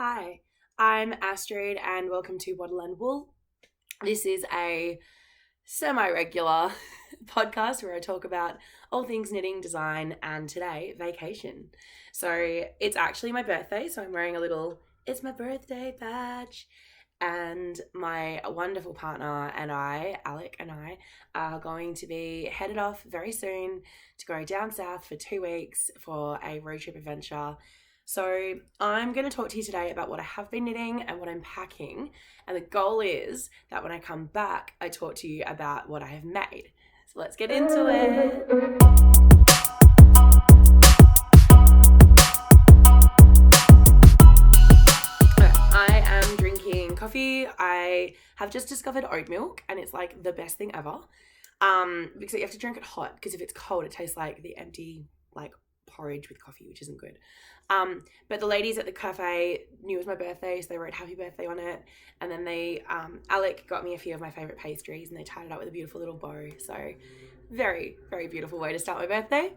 Hi, I'm Astrid and welcome to Waddle and Wool. This is a semi-regular podcast where I talk about all things knitting, design, and today, vacation. So it's actually my birthday, so I'm wearing a little "It's my birthday" badge. And my wonderful partner and I, Alec and I, are going to be headed off very soon to go down south for 2 weeks for a road trip adventure. So I'm going to talk to you today about what I have been knitting and what I'm packing. And the goal is that when I come back, I talk to you about what I have made. So let's get into it. I am drinking coffee. I have just discovered oat milk and it's like the best thing ever. Because you have to drink it hot, because if it's cold, it tastes like the empty like porridge with coffee, which isn't good. But the ladies at the cafe knew it was my birthday, so they wrote happy birthday on it. And then Alec got me a few of my favourite pastries and they tied it up with a beautiful little bow. So very, very beautiful way to start my birthday.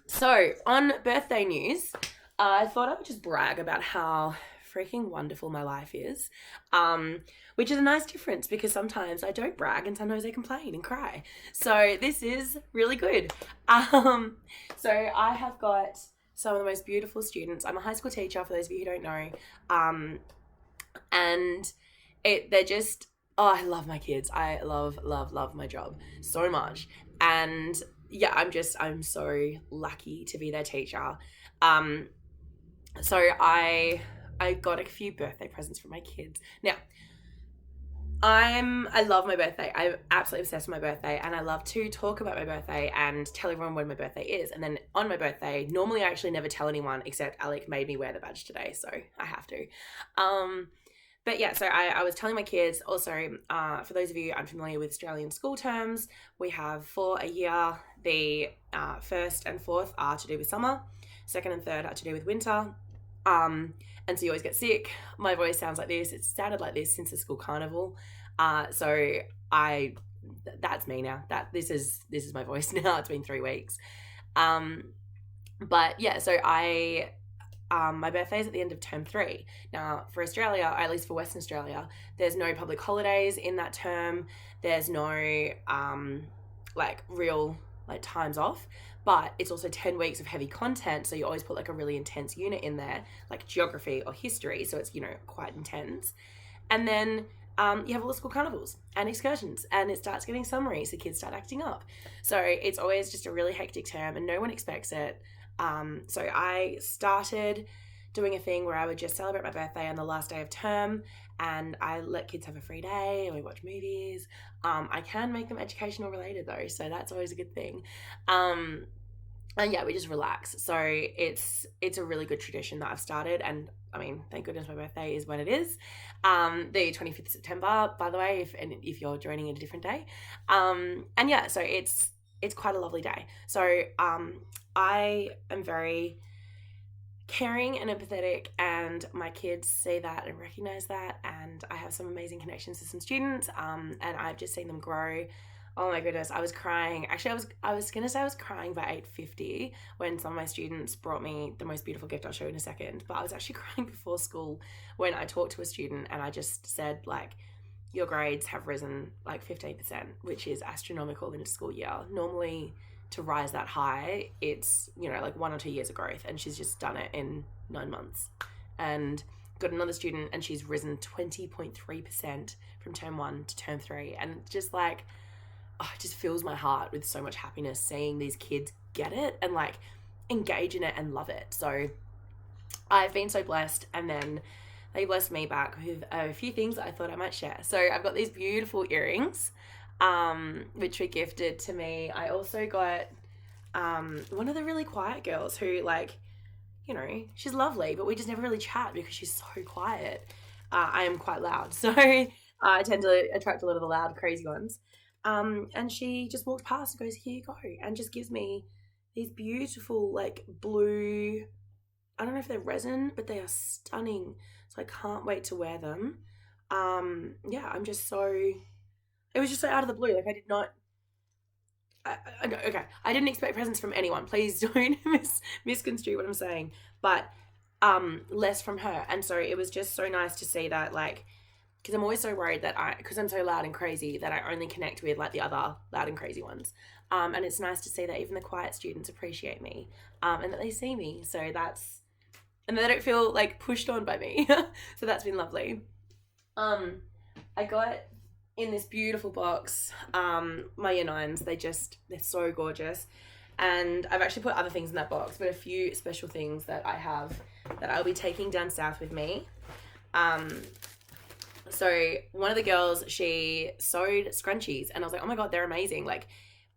So on birthday news, I thought I would just brag about how freaking wonderful my life is, which is a nice difference because sometimes I don't brag and sometimes I complain and cry. So this is really good. So I have got some of the most beautiful students. I'm a high school teacher, for those of you who don't know, and they're just, I love my kids. I love my job so much. And yeah, I'm so lucky to be their teacher. So I got a few birthday presents for my kids. Now, I love my birthday. I'm absolutely obsessed with my birthday, and I love to talk about my birthday and tell everyone when my birthday is. And then on my birthday, normally I actually never tell anyone, except Alec made me wear the badge today, so I have to. But yeah, so I was telling my kids also, for those of you unfamiliar with Australian school terms, we have 4 a year. The first and fourth are to do with summer, second and third are to do with winter. And so you always get sick. My voice sounds like this. It's sounded like this since the school carnival. So that's me now. This is my voice now. It's been 3 weeks. But yeah, so my birthday is at the end of term 3. Now, for Australia, or at least for Western Australia, there's no public holidays in that term. There's no real times off. But it's also 10 weeks of heavy content, so you always put a really intense unit in there, like geography or history, so it's, quite intense. And then you have all the school carnivals and excursions, and it starts getting summery, so kids start acting up. So it's always just a really hectic term, and no one expects it. So I started doing a thing where I would just celebrate my birthday on the last day of term, and I let kids have a free day, and we watch movies. I can make them educational related though, so that's always a good thing. And yeah, we just relax. So it's a really good tradition that I've started, and I mean, thank goodness my birthday is when it is, the 25th of September, by the way, if you're joining it a different day. And yeah, so it's quite a lovely day. So I am very caring and empathetic, and my kids see that and recognize that, and I have some amazing connections with some students, and I've just seen them grow. Oh my goodness, I was crying. Actually, I was gonna say I was crying by 8:50 when some of my students brought me the most beautiful gift I'll show you in a second, but I was actually crying before school when I talked to a student and I just said, your grades have risen 15%, which is astronomical in a school year. Normally, to rise that high, it's 1 or 2 years of growth, and she's just done it in 9 months. And got another student and she's risen 20.3% from term 1 to term 3, and just it just fills my heart with so much happiness seeing these kids get it and engage in it and love it. So I've been so blessed, and then they blessed me back with a few things that I thought I might share. So I've got these beautiful earrings, which were gifted to me. I also got one of the really quiet girls who she's lovely, but we just never really chat because she's so quiet. I am quite loud, so I tend to attract a lot of the loud, crazy ones. And she just walked past and goes, "Here you go," and just gives me these beautiful blue, I don't know if they're resin, but they are stunning. So I can't wait to wear them. Yeah, I'm just so, it was just so out of the blue. I did not, okay, I didn't expect presents from anyone. Please don't misconstrue what I'm saying. But less from her. And so it was just so nice to see that, like, because I'm always so worried that because I'm so loud and crazy, that I only connect with like the other loud and crazy ones. And it's nice to see that even the quiet students appreciate me, and that they see me. So that's, and they don't feel like pushed on by me. So that's been lovely. I got in this beautiful box, my year 9s. They're so gorgeous. And I've actually put other things in that box, but a few special things that I have that I'll be taking down south with me. So one of the girls, she sewed scrunchies, and I was like, oh my God, they're amazing. Like,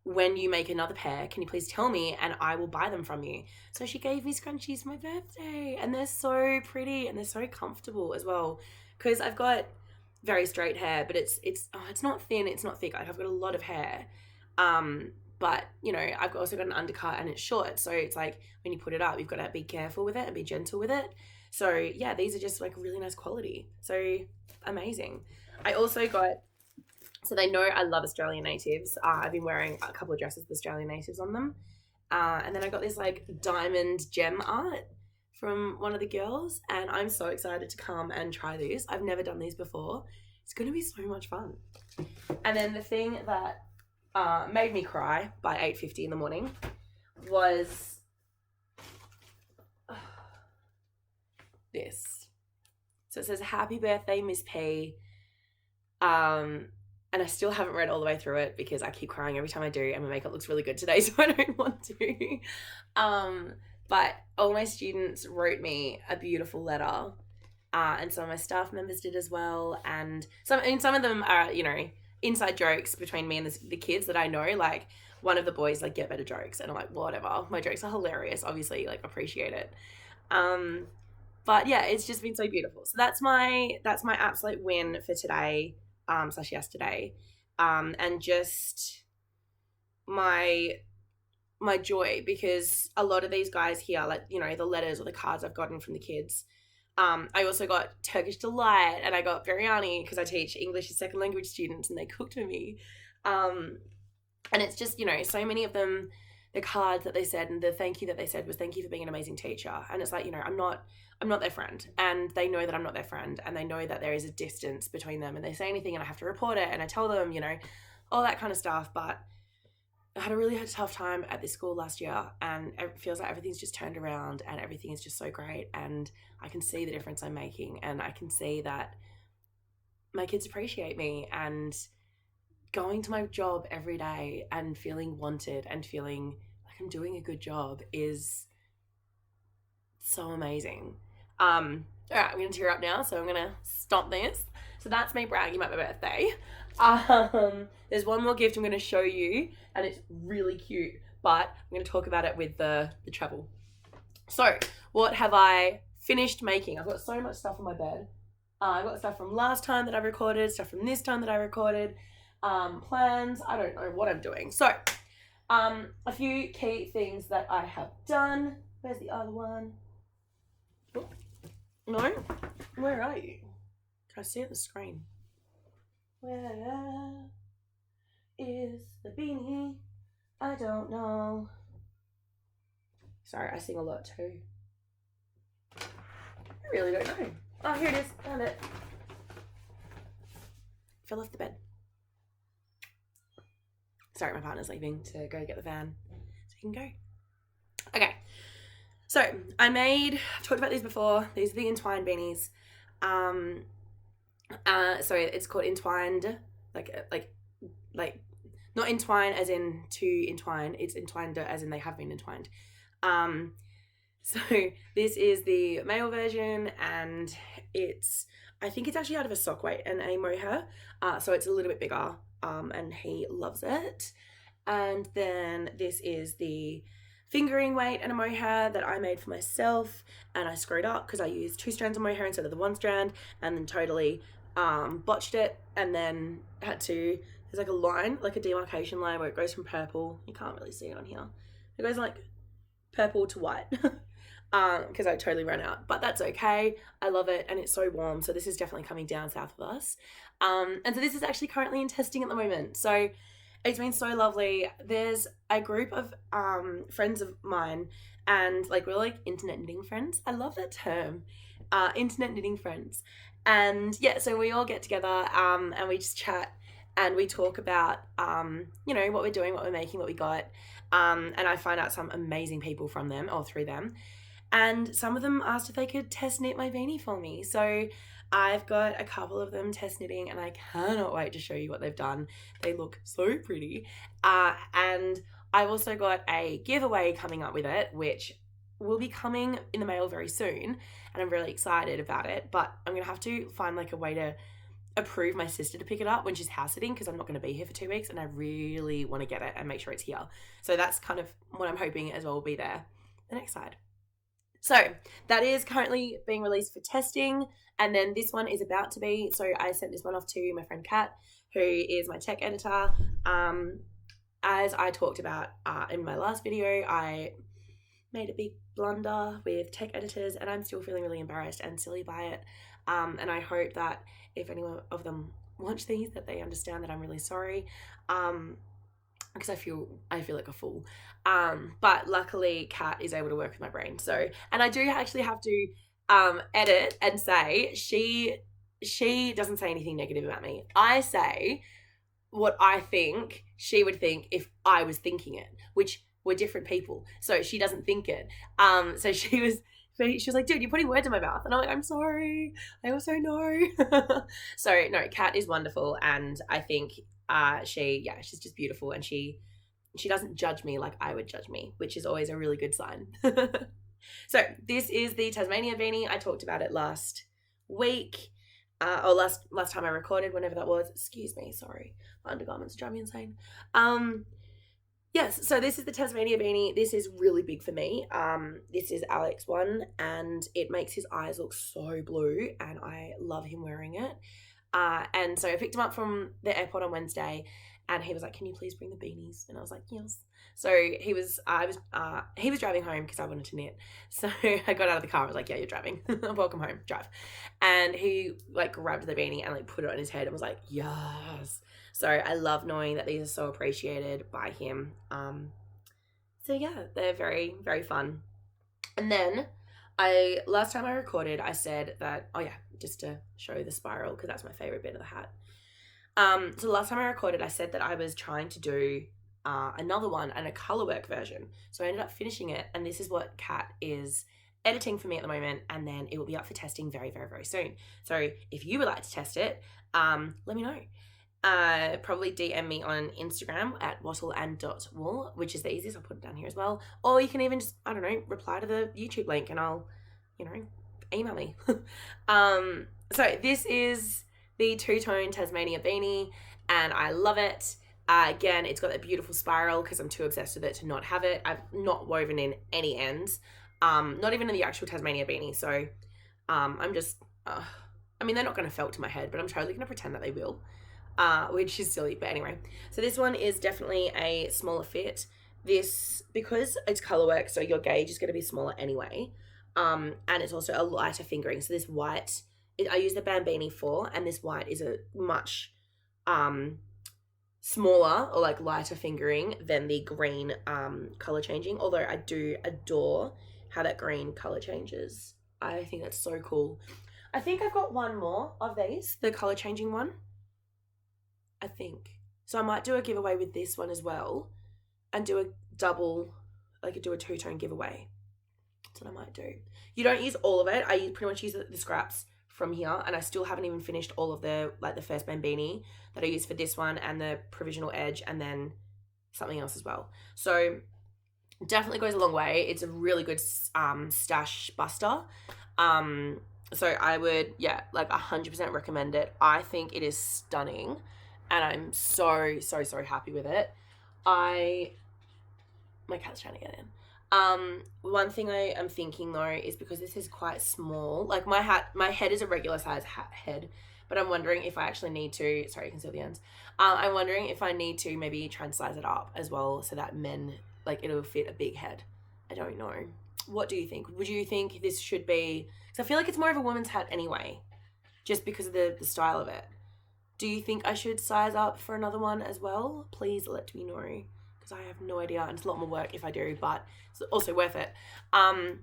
when you make another pair, can you please tell me and I will buy them from you? So she gave me scrunchies for my birthday, and they're so pretty and they're so comfortable as well, because I've got very straight hair, but it's not thin, it's not thick. I've got a lot of hair. But, you know, I've also got an undercut and it's short. So it's like when you put it up, you've got to be careful with it and be gentle with it. So yeah, these are just like really nice quality. So amazing. I also got, so they know I love Australian natives. I've been wearing a couple of dresses with Australian natives on them. And then I got this like diamond gem art from one of the girls. And I'm so excited to come and try these. I've never done these before. It's going to be so much fun. And then the thing that made me cry by 8:50 in the morning was this. So it says, happy birthday, Miss P. And I still haven't read all the way through it because I keep crying every time I do, and my makeup looks really good today, so I don't want to. But all my students wrote me a beautiful letter, and some of my staff members did as well. And some of them are, you know, inside jokes between me and the kids that I know. Like, one of the boys like, get better jokes, and I'm like, whatever, my jokes are hilarious, obviously, like, appreciate it. But yeah, it's just been so beautiful. So that's my absolute win for today, / yesterday. And just my joy, because a lot of these guys here, like, you know, the letters or the cards I've gotten from the kids. I also got Turkish Delight, and I got biryani because I teach English as second language students, and they cooked for me. And it's just, you know, so many of them, the cards that they said and the thank you that they said was, thank you for being an amazing teacher. And it's like, you know, I'm not their friend, and they know that I'm not their friend, and they know that there is a distance between them, and they say anything and I have to report it, and I tell them, you know, all that kind of stuff. But I had a really tough time at this school last year, and it feels like everything's just turned around and everything is just so great, and I can see the difference I'm making, and I can see that my kids appreciate me, and going to my job every day and feeling wanted and feeling like I'm doing a good job is so amazing. All right, I'm gonna tear up now, so I'm gonna stop this. So that's me bragging about my birthday. There's one more gift I'm gonna show you, and it's really cute, but I'm gonna talk about it with the travel. So what have I finished making? I've got so much stuff on my bed. I've got stuff from last time that I recorded, stuff from this time that I recorded, plans. I don't know what I'm doing. So a few key things that I have done. Where's the other one? Oh, no? Where are you? Can I see it on the screen? Where is the beanie? I don't know. Sorry, I sing a lot too. I really don't know. Oh, here it is. Found it. Fell off the bed. Sorry, my partner's leaving to go get the van so he can go. Okay. So I've talked about these before. These are the Entwined beanies. So it's called Entwined, like not entwine as in to entwine. It's entwined as in they have been entwined. So this is the male version, and I think it's actually out of a sock weight and a mohair. So it's a little bit bigger, and he loves it. And then this is the fingering weight and a mohair that I made for myself, and I screwed up because I used 2 strands of mohair instead of the 1 strand, and then totally botched it, and then there's like a line, like a demarcation line where it goes from purple, you can't really see it on here, it goes like purple to white, because I totally ran out, but that's okay. I love it, and it's so warm, so this is definitely coming down south of us. And so this is actually currently in testing at the moment. So It's been so lovely. There's a group of friends of mine, and like we're like internet knitting friends. I love that term, internet knitting friends. And yeah, so we all get together and we just chat and we talk about you know, what we're doing, what we're making, what we got. And I find out some amazing people from them or through them. And some of them asked if they could test knit my beanie for me. So I've got a couple of them test knitting and I cannot wait to show you what they've done. They look so pretty. And I've also got a giveaway coming up with it, which will be coming in the mail very soon. And I'm really excited about it. But I'm going to have to find like a way to approve my sister to pick it up when she's house sitting, because I'm not going to be here for 2 weeks and I really want to get it and make sure it's here. So that's kind of what I'm hoping as well will be there. The next side. So that is currently being released for testing, and then this one is about to be. So I sent this one off to my friend Kat, who is my tech editor. As I talked about in my last video, I made a big blunder with tech editors and I'm still feeling really embarrassed and silly by it. And I hope that if anyone of them watch these, that they understand that I'm really sorry. Because I feel like a fool. But luckily Kat is able to work with my brain. So, and I do actually have to edit and say she doesn't say anything negative about me. I say what I think she would think if I was thinking it, which we're different people. So she doesn't think it. So she was like, dude, you're putting words in my mouth. And I'm like, I'm sorry. I also know. So no, Kat is wonderful. And I think she's just beautiful. And she doesn't judge me like I would judge me, which is always a really good sign. So this is the Tasmania beanie. I talked about it last week. Or last time I recorded, whenever that was. Excuse me, sorry. My undergarments drive me insane. Yes, so this is the Tasmania beanie. This is really big for me. This is Alex one, and it makes his eyes look so blue, and I love him wearing it. And so I picked him up from the airport on Wednesday, and he was like, "Can you please bring the beanies?" And I was like, "Yes." So he was driving home because I wanted to knit. So I got out of the car. I was like, "Yeah, you're driving. Welcome home. Drive." And he like grabbed the beanie and like put it on his head and was like, "Yes." So I love knowing that these are so appreciated by him. So yeah, they're very, very fun. And then last time I recorded, I said that, oh yeah, just to show the spiral, because that's my favorite bit of the hat. So the last time I recorded, I said that I was trying to do another one and a colorwork version. So I ended up finishing it, and this is what Kat is editing for me at the moment, and then it will be up for testing very, very, very soon. So if you would like to test it, let me know. Probably DM me on Instagram at wattle&.wool, which is the easiest. I'll put it down here as well. Or you can even just, I don't know, reply to the YouTube link and I'll, email me. So this is the two-tone Tasmania beanie, and I love it. Again, it's got that beautiful spiral because I'm too obsessed with it to not have it. I've not woven in any ends, not even in the actual Tasmania beanie. So I'm just, they're not going to felt to my head, but I'm totally going to pretend that they will. Which is silly, but anyway. So this one is definitely a smaller fit. This, because it's colorwork, so your gauge is going to be smaller anyway. And it's also a lighter fingering. So this white, I use the Bambini for, and this white is a much smaller or like lighter fingering than the green color changing. Although I do adore how that green color changes. I think that's so cool. I think I've got one more of these, the color changing one. I think. So I might do a giveaway with this one as well and do a double, like do a two-tone giveaway. That's what I might do. You don't use all of it. I pretty much use the scraps from here, and I still haven't even finished all of the first Bambini that I used for this one and the provisional edge and then something else as well. So definitely goes a long way. It's a really good stash buster. So I would, 100% recommend it. I think it is stunning. And I'm so, so, so happy with it. My cat's trying to get in. One thing I am thinking though is because this is quite small, like my head is a regular size head, but I'm wondering if I actually need to, sorry, you can see the ends. I'm wondering if I need to maybe try and size it up as well so that it'll fit a big head. I don't know. What do you think? Would you think this should be, because I feel like it's more of a woman's hat anyway, just because of the style of it. Do you think I should size up for another one as well? Please let me know, because I have no idea, and it's a lot more work if I do, but it's also worth it. And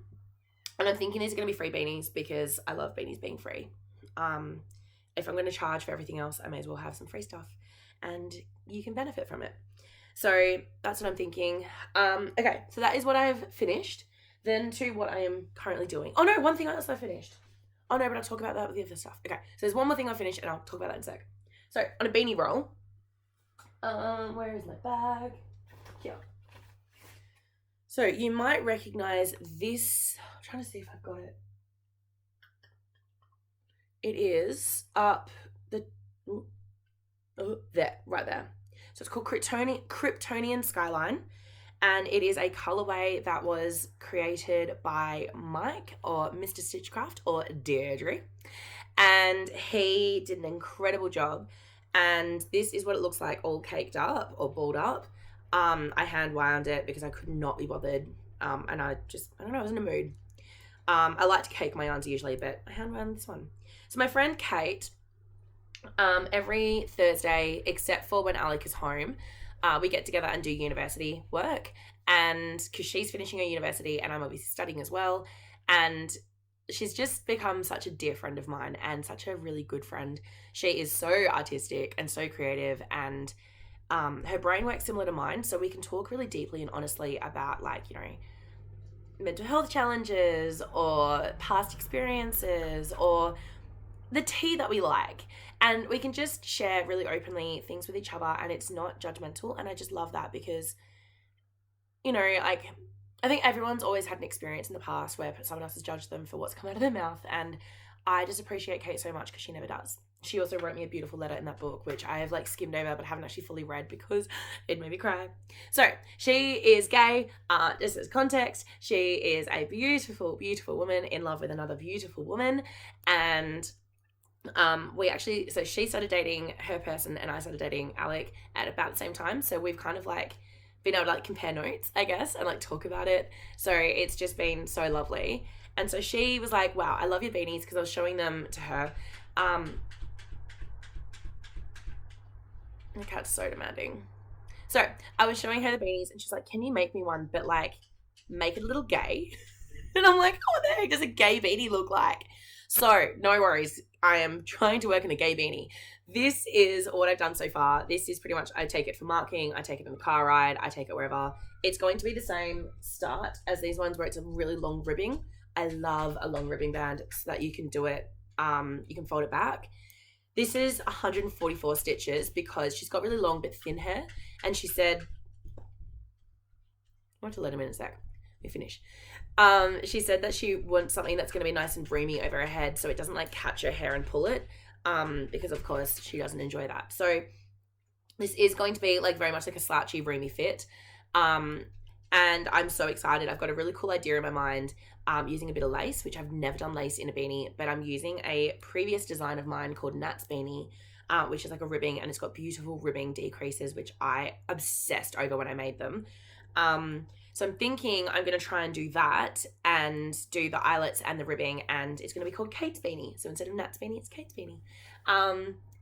I'm thinking these are going to be free beanies because I love beanies being free. If I'm going to charge for everything else, I may as well have some free stuff and you can benefit from it. So that's what I'm thinking. Okay, so that is what I've finished. Then to what I am currently doing. Oh no, one thing else I finished. Oh no, but I'll talk about that with the other stuff. Okay, so there's one more thing I finished and I'll talk about that in a sec. So on a beanie roll, where is my bag? Here. So you might recognize this. I'm trying to see if I've got it. It is up the, there, right there. So it's called Kryptonian Skyline. And it is a colorway that was created by Mike, or Mr. Stitchcraft, or Deirdre. And he did an incredible job. And this is what it looks like, all caked up or balled up. I hand wound it because I could not be bothered. And I don't know, I was in a mood. I like to cake my yarns usually, but I hand wound this one. So my friend Kate, every Thursday, except for when Alec is home, we get together and do university work. And because she's finishing her university and I'm obviously studying as well. And she's just become such a dear friend of mine and such a really good friend. She is so artistic and so creative, and her brain works similar to mine. So we can talk really deeply and honestly about, like, you know, mental health challenges or past experiences or the tea that we like. And we can just share really openly things with each other, and it's not judgmental. And I just love that because, you know, like, I think everyone's always had an experience in the past where someone else has judged them for what's come out of their mouth. And I just appreciate Kate so much because she never does. She also wrote me a beautiful letter in that book, which I have like skimmed over but haven't actually fully read because it made me cry. So she is gay, just as context. She is a beautiful, beautiful woman in love with another beautiful woman. And so she started dating her person and I started dating Alec at about the same time. So we've kind of like been able to like compare notes, I guess, and like talk about it. So it's just been so lovely. And so she was like, wow, I love your beanies, because I was showing them to her. My cat's so demanding. So I was showing her the beanies and she's like, can you make me one, but like make it a little gay? And I'm like, what the heck does a gay beanie look like? So no worries. I am trying to work in a gay beanie. This is what I've done so far. This is pretty much, I take it for marking, I take it in the car ride, I take it wherever. It's going to be the same start as these ones where it's a really long ribbing. I love a long ribbing band so that you can do it, you can fold it back. This is 144 stitches because she's got really long but thin hair. And she said, I want to let him in a sec. Let me finish. She said that she wants something that's going to be nice and roomy over her head so it doesn't like catch her hair and pull it, because of course she doesn't enjoy that. So this is going to be like very much like a slouchy roomy fit, and I'm so excited. I've got a really cool idea in my mind, using a bit of lace, which I've never done lace in a beanie, but I'm using a previous design of mine called Nat's Beanie, which is like a ribbing, and it's got beautiful ribbing decreases, which I obsessed over when I made them. So I'm thinking I'm going to try and do that and do the eyelets and the ribbing, and it's going to be called Kate's Beanie. So instead of Nat's Beanie, it's Kate's Beanie.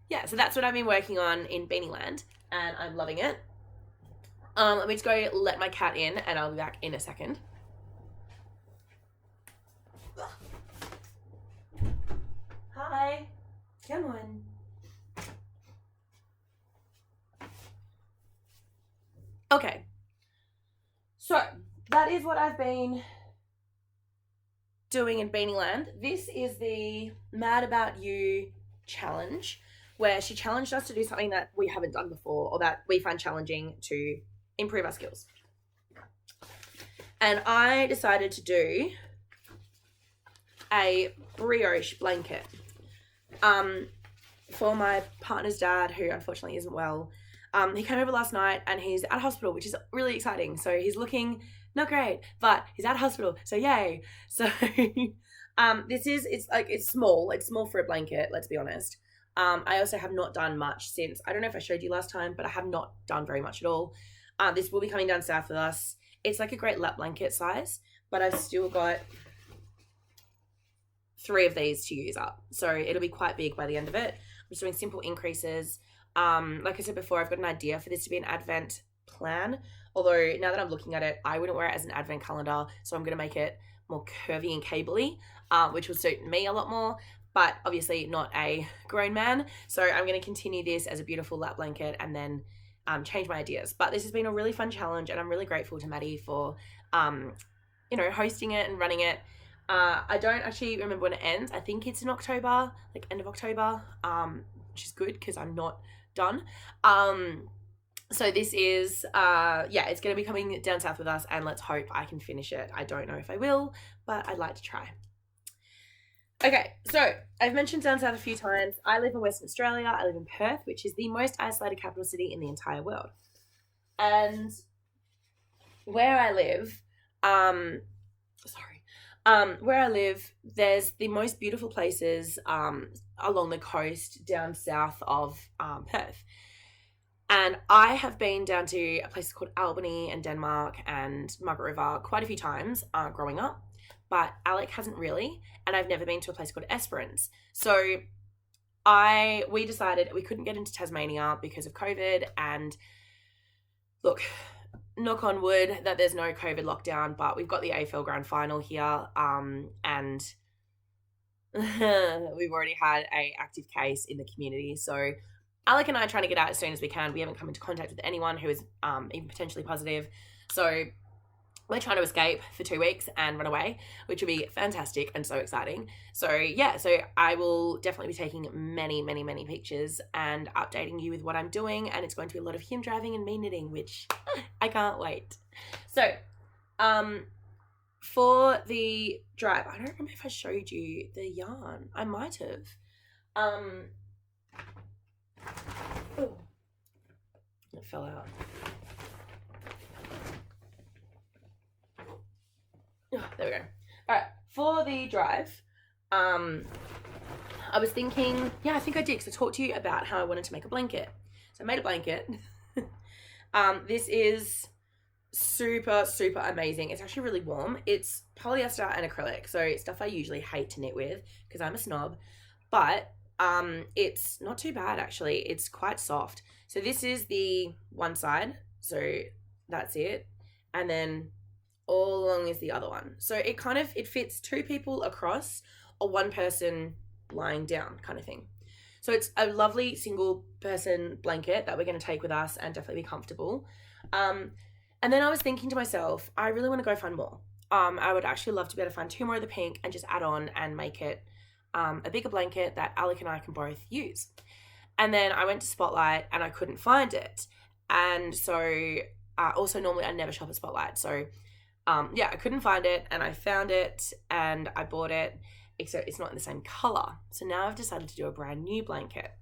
Yeah, so that's what I've been working on in Beanie Land, and I'm loving it. Let me just go let my cat in, and I'll be back in a second. Hi. Come on. Okay. So that is what I've been doing in Beanie Land. This is the Mad About You challenge, where she challenged us to do something that we haven't done before or that we find challenging to improve our skills. And I decided to do a brioche blanket for my partner's dad, who unfortunately isn't well. He came over last night and he's at hospital, which is really exciting. So he's looking not great, but he's at hospital, so yay. So it's small for a blanket, let's be honest. I also have not done much since, I don't know if I showed you last time, but I have not done very much at all. This will be coming down south with us. It's like a great lap blanket size, but I've still got 3 of these to use up, so it'll be quite big by the end of it. just doing simple increases. Like I said before, I've got an idea for this to be an advent plan. Although now that I'm looking at it, I wouldn't wear it as an advent calendar. So I'm going to make it more curvy and cabley, which will suit me a lot more. But obviously not a grown man. So I'm going to continue this as a beautiful lap blanket and then change my ideas. But this has been a really fun challenge, and I'm really grateful to Maddie for, hosting it and running it. I don't actually remember when it ends. I think it's in October, like end of October, which is good because I'm not done. So this is, it's going to be coming down south with us, and let's hope I can finish it. I don't know if I will, but I'd like to try. Okay, so I've mentioned down south a few times. I live in Western Australia. I live in Perth, which is the most isolated capital city in the entire world. And where I live, where I live, there's the most beautiful places along the coast down south of Perth. And I have been down to a place called Albany and Denmark and Margaret River quite a few times growing up, but Alec hasn't really, and I've never been to a place called Esperance. So we decided we couldn't get into Tasmania because of COVID, and look, knock on wood that there's no COVID lockdown, but we've got the AFL Grand Final here, and we've already had a active case in the community. So Alec and I are trying to get out as soon as we can. We haven't come into contact with anyone who is even potentially positive. So we're trying to escape for 2 weeks and run away, which will be fantastic and so exciting. So yeah, so I will definitely be taking many, many, many pictures and updating you with what I'm doing. And it's going to be a lot of him driving and me knitting, which I can't wait. So for the drive, I don't remember if I showed you the yarn. I might have. Oh, it fell out. Oh, there we go. All right, for the drive, I was thinking, I think I did, because I talked to you about how I wanted to make a blanket. So I made a blanket. This is super, super amazing. It's actually really warm. It's polyester and acrylic, so it's stuff I usually hate to knit with because I'm a snob, but it's not too bad actually. It's quite soft. So this is the one side, so that's it, and then all along is the other one. So it fits 2 people across or 1 person lying down kind of thing. So it's a lovely single person blanket that we're going to take with us and definitely be comfortable. And then I was thinking to myself, I really want to go find more. I would actually love to be able to find 2 more of the pink and just add on and make it a bigger blanket that Alec and I can both use. And then I went to Spotlight and I couldn't find it. And so also normally I never shop at Spotlight. So I couldn't find it, and I found it and I bought it, except it's not in the same color. So now I've decided to do a brand new blanket.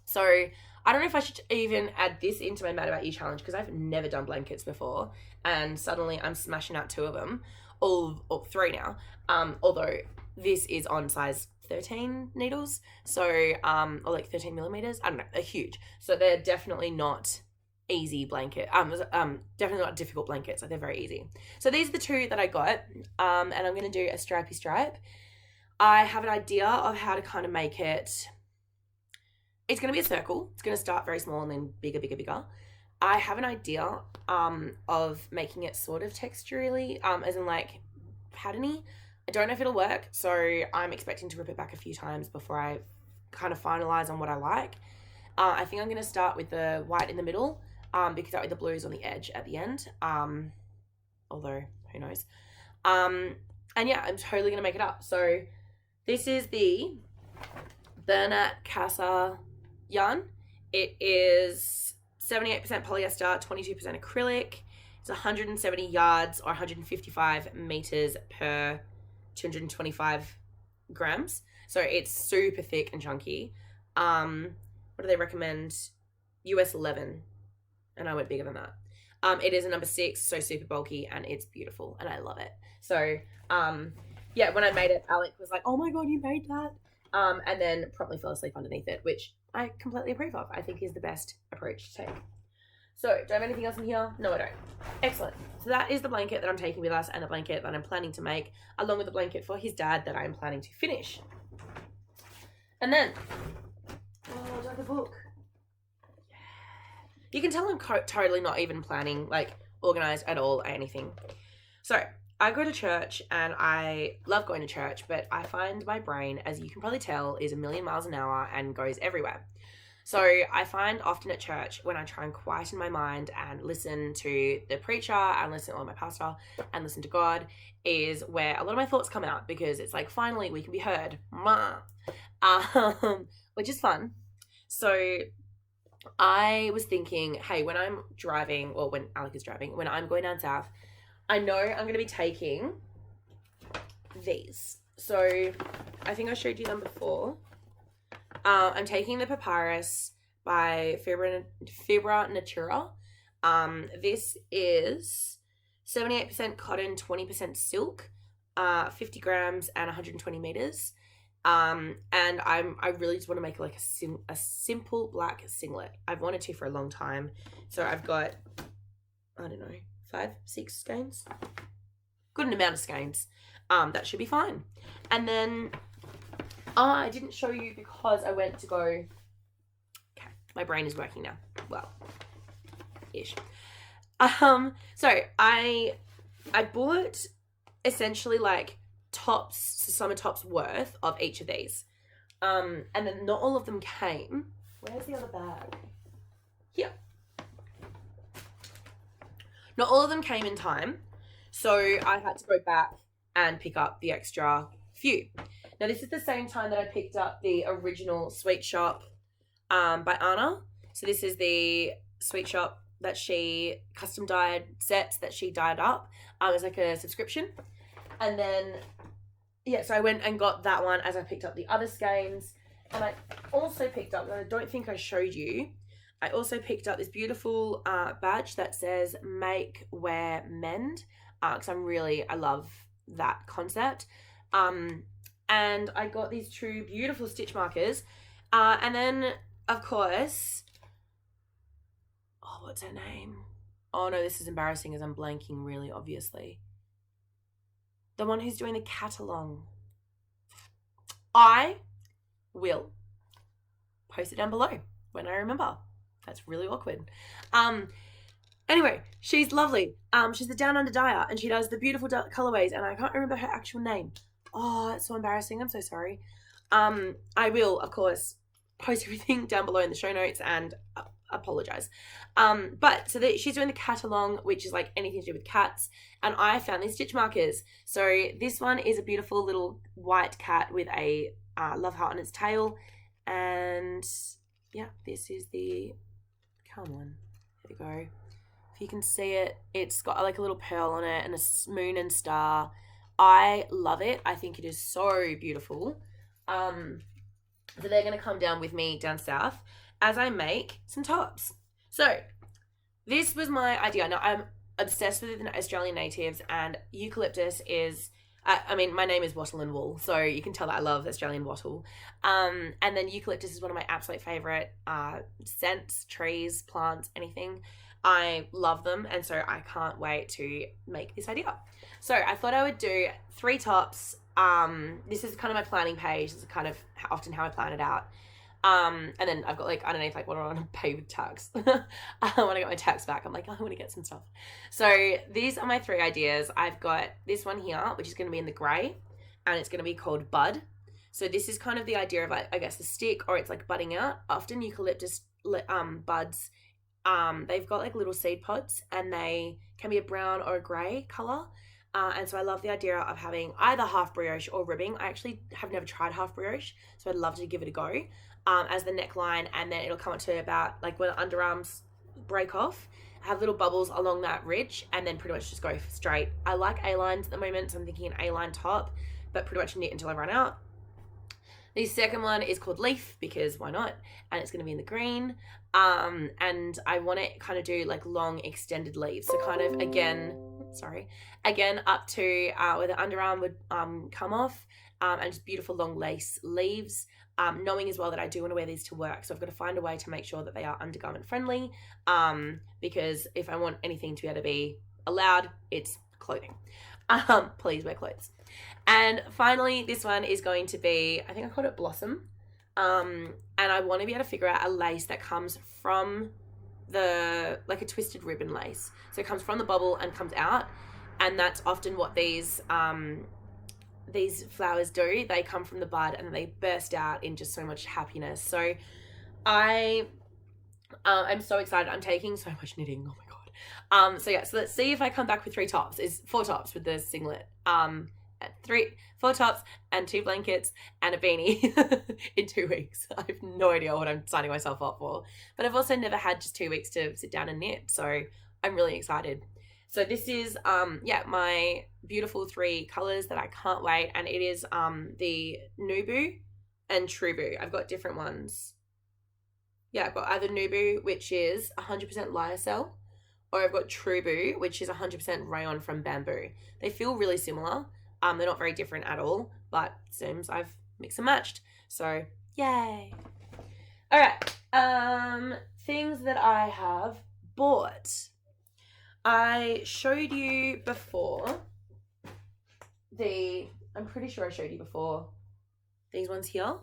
So I don't know if I should even add this into my Mad About You challenge, because I've never done blankets before, and suddenly I'm smashing out 2 of them, or 3 now, although this is on size 13 needles, so or like 13 millimeters. I don't know, they're huge, so they're definitely not easy blanket, definitely not difficult blankets, like they're very easy. So these are the 2 that I got, and I'm going to do a stripy stripe. I have an idea of how to kind of make it. It's going to be a circle. It's going to start very small and then bigger, bigger, bigger. I have an idea of making it sort of texturally, as in like patterny. I don't know if it'll work, so I'm expecting to rip it back a few times before I kind of finalize on what I like. I think I'm going to start with the white in the middle, because that way the blue is on the edge at the end, although who knows. And yeah, I'm totally going to make it up. So this is the Bernat Casa yarn. It is 78% polyester, 22% acrylic. It's 170 yards or 155 meters per 225 grams. So it's super thick and chunky. What do they recommend? US 11. And I went bigger than that. It is a number 6, so super bulky, and it's beautiful, and I love it. So, when I made it, Alec was like, oh my God, you made that. And then promptly fell asleep underneath it, which I completely approve of. I think is the best approach to take. So, do I have anything else in here? No, I don't. Excellent. So that is the blanket that I'm taking with us, and the blanket that I'm planning to make, along with the blanket for his dad that I'm planning to finish. And then the book. You can tell I'm totally not even planning, like, organised at all or anything. So, I go to church and I love going to church, but I find my brain, as you can probably tell, is a million miles an hour and goes everywhere. So I find often at church when I try and quieten my mind and listen to the preacher and listen to my pastor and listen to God is where a lot of my thoughts come out, because it's like, finally we can be heard, which is fun. So I was thinking, hey, when I'm driving, or when Alec is driving, when I'm going down south, I know I'm going to be taking these. So I think I showed you them before. I'm taking the Papyrus by Fibra Natura. This is 78% cotton, 20% silk, 50 grams and 120 meters. And I really just want to make like a simple black singlet. I've wanted to for a long time. So I've got, I don't know, 5, 6 skeins. Good amount of skeins. That should be fine. And then I didn't show you because I went to go. Okay, my brain is working now. Well, ish. So I bought essentially like tops, summer tops worth of each of these. And then not all of them came. Where's the other bag? Here. Not all of them came in time, so I had to go back and pick up the extra few. Now, this is the same time that I picked up the original Sweet Shop by Anna. So this is the Sweet Shop that she custom dyed sets that she dyed up. It was like a subscription. And then, yeah, so I went and got that one as I picked up the other skeins. And I also picked up, and I don't think I showed you, I also picked up this beautiful badge that says Make, Wear, Mend. Because I love that concept. And I got these two beautiful stitch markers. And then, of course, oh, what's her name? Oh no, this is embarrassing as I'm blanking really, obviously. The one who's doing the cat-along. I will post it down below when I remember. That's really awkward. Anyway, she's lovely. She's the Down Under Dyer, and she does the beautiful colorways, and I can't remember her actual name. Oh, it's so embarrassing. I'm so sorry. I will, of course, post everything down below in the show notes and apologize. But so she's doing the cat along, which is like anything to do with cats, and I found these stitch markers. So this one is a beautiful little white cat with a love heart on its tail, and yeah, this is the, come on, here we go. If you can see it, it's got like a little pearl on it and a moon and star. I love it. I think it is so beautiful. So they're going to come down with me down south as I make some tops. So this was my idea. Now I'm obsessed with the Australian natives, and eucalyptus is, my name is Wattle and Wool, so you can tell that I love Australian wattle. And then eucalyptus is one of my absolute favorite scents, trees, plants, anything. I love them, and so I can't wait to make this idea. So I thought I would do 3 tops. This is kind of my planning page. This is kind of often how I plan it out. And then I've got like underneath, like, what do I want to pay with tax? I want to get my tax back. I'm like, I want to get some stuff. So these are my 3 ideas. I've got this one here, which is going to be in the grey, and it's going to be called Bud. So this is kind of the idea of, like, I guess, the stick, or it's like budding out. Often eucalyptus buds, they've got like little seed pods, and they can be a brown or a grey colour. And so I love the idea of having either half brioche or ribbing. I actually have never tried half brioche, so I'd love to give it a go. As the neckline, and then it'll come up to about like where the underarms break off, have little bubbles along that ridge, and then pretty much just go straight. I like A-lines at the moment, so I'm thinking an A-line top, but pretty much knit until I run out. The second one is called Leaf, because why not? And it's going to be in the green. And I want to kind of do like long extended leaves. So kind of again up to where the underarm would come off, and just beautiful long lace leaves. Knowing as well that I do want to wear these to work, so I've got to find a way to make sure that they are undergarment friendly, because if I want anything to be able to be allowed, it's clothing. Please wear clothes. And finally, this one is going to be, I think I called it Blossom. And I want to be able to figure out a lace that comes from like a twisted ribbon lace. So it comes from the bubble and comes out. And that's often what these flowers do. They come from the bud and they burst out in just so much happiness. So I'm so excited. I'm taking so much knitting. Oh my God. So let's see if I come back with 4 tops with the singlet. 4 tops and 2 blankets and a beanie in 2 weeks. I have no idea what I'm signing myself up for. But I've also never had just 2 weeks to sit down and knit. So I'm really excited. So this is, my beautiful 3 colors that I can't wait. And it is the Nuboo and Truboo. I've got different ones. Yeah, I've got either Nuboo, which is 100% lyocell, or I've got Truboo, which is 100% rayon from bamboo. They feel really similar. They're not very different at all, but seems I've mixed and matched. So, yay. All right. Things that I have bought. I showed you before I'm pretty sure I showed you before these ones here.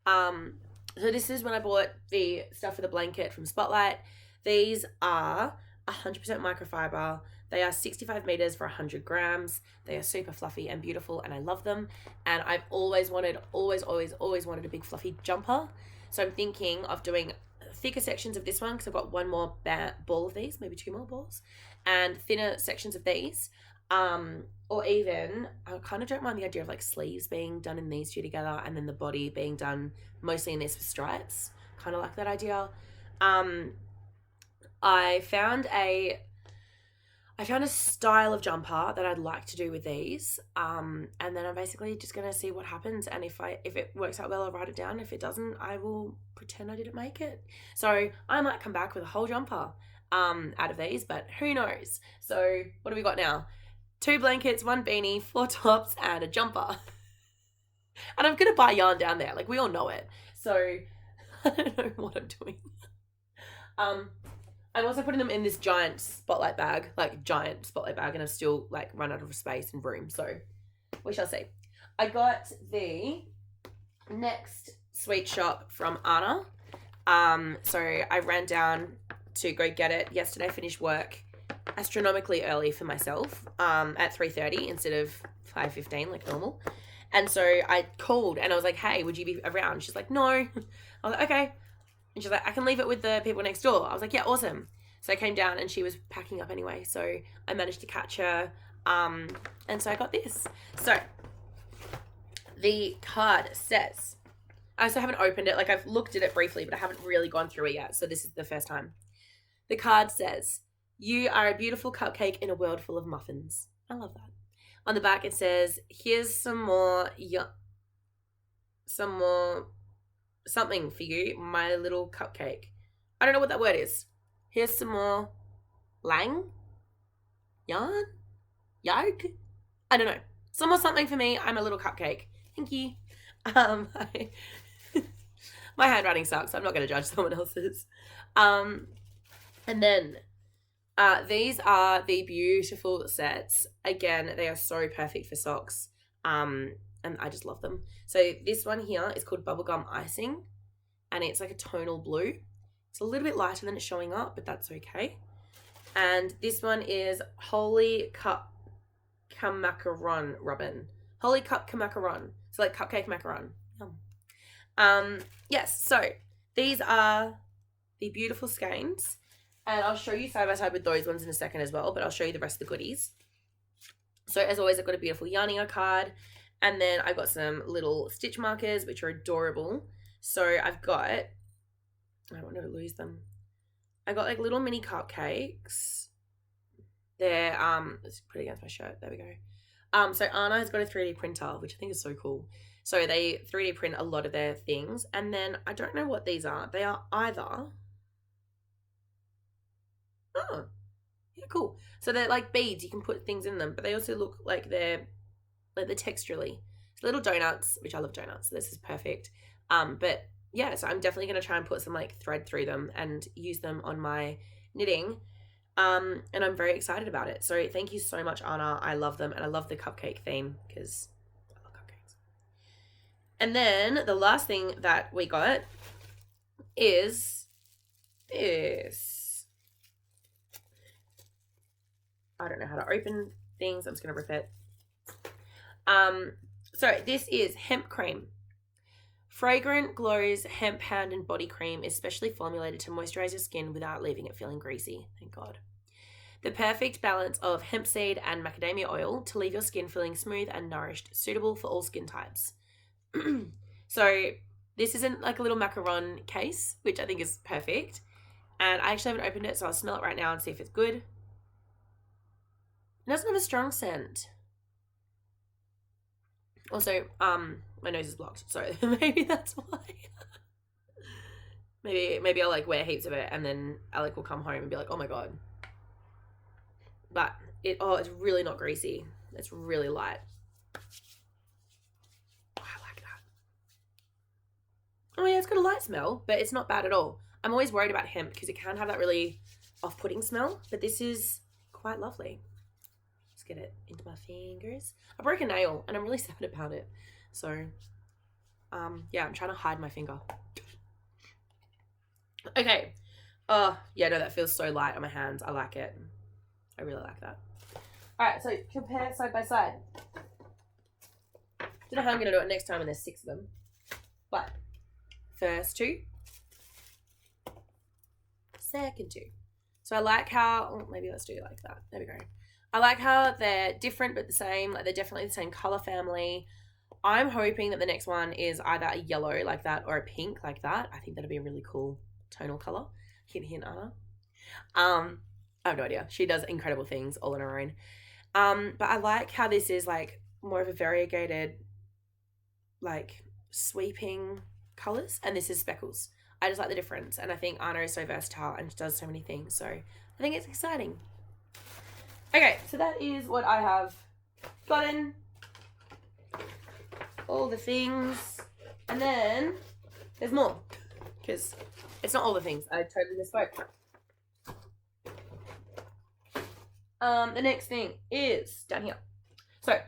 So this is when I bought the stuff for the blanket from Spotlight. These are 100% microfiber. They are 65 meters for 100 grams. They are super fluffy and beautiful, and I love them. And I've always wanted a big fluffy jumper. So I'm thinking of doing thicker sections of this one because I've got one more ball of these, maybe 2 more balls, and thinner sections of these. Or even, I kind of don't mind the idea of like sleeves being done in these 2 together and then the body being done mostly in this with stripes. Kind of like that idea. I found a style of jumper that I'd like to do with these. And then I'm basically just going to see what happens. And if it works out well, I'll write it down. If it doesn't, I will pretend I didn't make it. So I might come back with a whole jumper out of these, but who knows? So what do we got now? 2 blankets, 1 beanie, 4 tops, and a jumper. And I'm going to buy yarn down there. Like, we all know it. So I don't know what I'm doing. I'm also putting them in this giant spotlight bag, and I've still like run out of space and room. So we shall see. I got the next sweet shop from Anna. So I ran down to go get it yesterday. Finished work astronomically early for myself at 3:30 instead of 5:15 like normal. And so I called and I was like, hey, would you be around? She's like, no. I was like, okay. And she's like, I can leave it with the people next door. I was like, yeah, awesome. So I came down and she was packing up anyway. So I managed to catch her. And so I got this. So the card says, I also haven't opened it. Like, I've looked at it briefly, but I haven't really gone through it yet. So this is the first time. The card says, you are a beautiful cupcake in a world full of muffins. I love that. On the back it says, here's some more something for you, my little cupcake. I don't know what that word is. Here's some more yarn? Yolk? I don't know. Some more something for me. I'm a little cupcake. Thank you. My handwriting sucks. I'm not going to judge someone else's. And then these are the beautiful sets. Again, they are so perfect for socks. And I just love them. So this one here is called Bubblegum Icing. And it's like a tonal blue. It's a little bit lighter than it's showing up, but that's okay. And this one is Holy Cup Macaron Robin. Holy Cup Macaron. So like cupcake macaron. Yum. Yes, so these are the beautiful skeins. And I'll show you side by side with those ones in a second as well, but I'll show you the rest of the goodies. So as always, I've got a beautiful Yarnia card. And then I've got some little stitch markers, which are adorable. So I've got, I don't want to lose them. I got like little mini cupcakes. They're, let's put it against my shirt. There we go. So Anna has got a 3D printer, which I think is so cool. So they 3D print a lot of their things. And then I don't know what these are. They are either, oh, yeah, cool. So they're like beads. You can put things in them, but they also look like they're texturally. It's little donuts, which I love donuts. So this is perfect. But yeah, so I'm definitely going to try and put some like thread through them and use them on my knitting. And I'm very excited about it. So thank you so much, Anna. I love them. And I love the cupcake theme because I love cupcakes. And then the last thing that we got is this. I don't know how to open things. I'm just going to rip it. So this is hemp cream. Fragrant glows hemp hand and body cream is specially formulated to moisturize your skin without leaving it feeling greasy. Thank God. The perfect balance of hemp seed and macadamia oil to leave your skin feeling smooth and nourished, suitable for all skin types. So this isn't like a little macaron case, which I think is perfect. And I actually haven't opened it, so I'll smell it right now and see if it's good. It doesn't have a strong scent. Also, my nose is blocked, so maybe that's why. maybe I'll like wear heaps of it, and then Alec will come home and be like, "Oh my God." But it's really not greasy. It's really light. Oh, I like that. Oh yeah, it's got a light smell, but it's not bad at all. I'm always worried about hemp because it can have that really off-putting smell, but this is quite lovely. Let's get it into my fingers. I broke a nail and I'm really sad about it. So, yeah, I'm trying to hide my finger. Okay. Oh, yeah, no, that feels so light on my hands. I like it. I really like that. All right, so compare side by side. Don't know how I'm going to do it next time when there's 6 of them. But first 2. Second 2. So I like how, oh, maybe let's do it like that. There we go. I like how they're different but the same. Like they're definitely the same color family. I'm hoping that the next one is either a yellow like that or a pink like that. I think that'll be a really cool tonal color. Hint, hint, Anna. I have no idea. She does incredible things all on her own. But I like how this is like more of a variegated, like sweeping colors, and this is speckles. I just like the difference, and I think Anna is so versatile and does so many things. So I think it's exciting. Okay, so that is what I have gotten. All the things. And then there's more. Because it's not all the things. I totally misspoke. The next thing is down here. So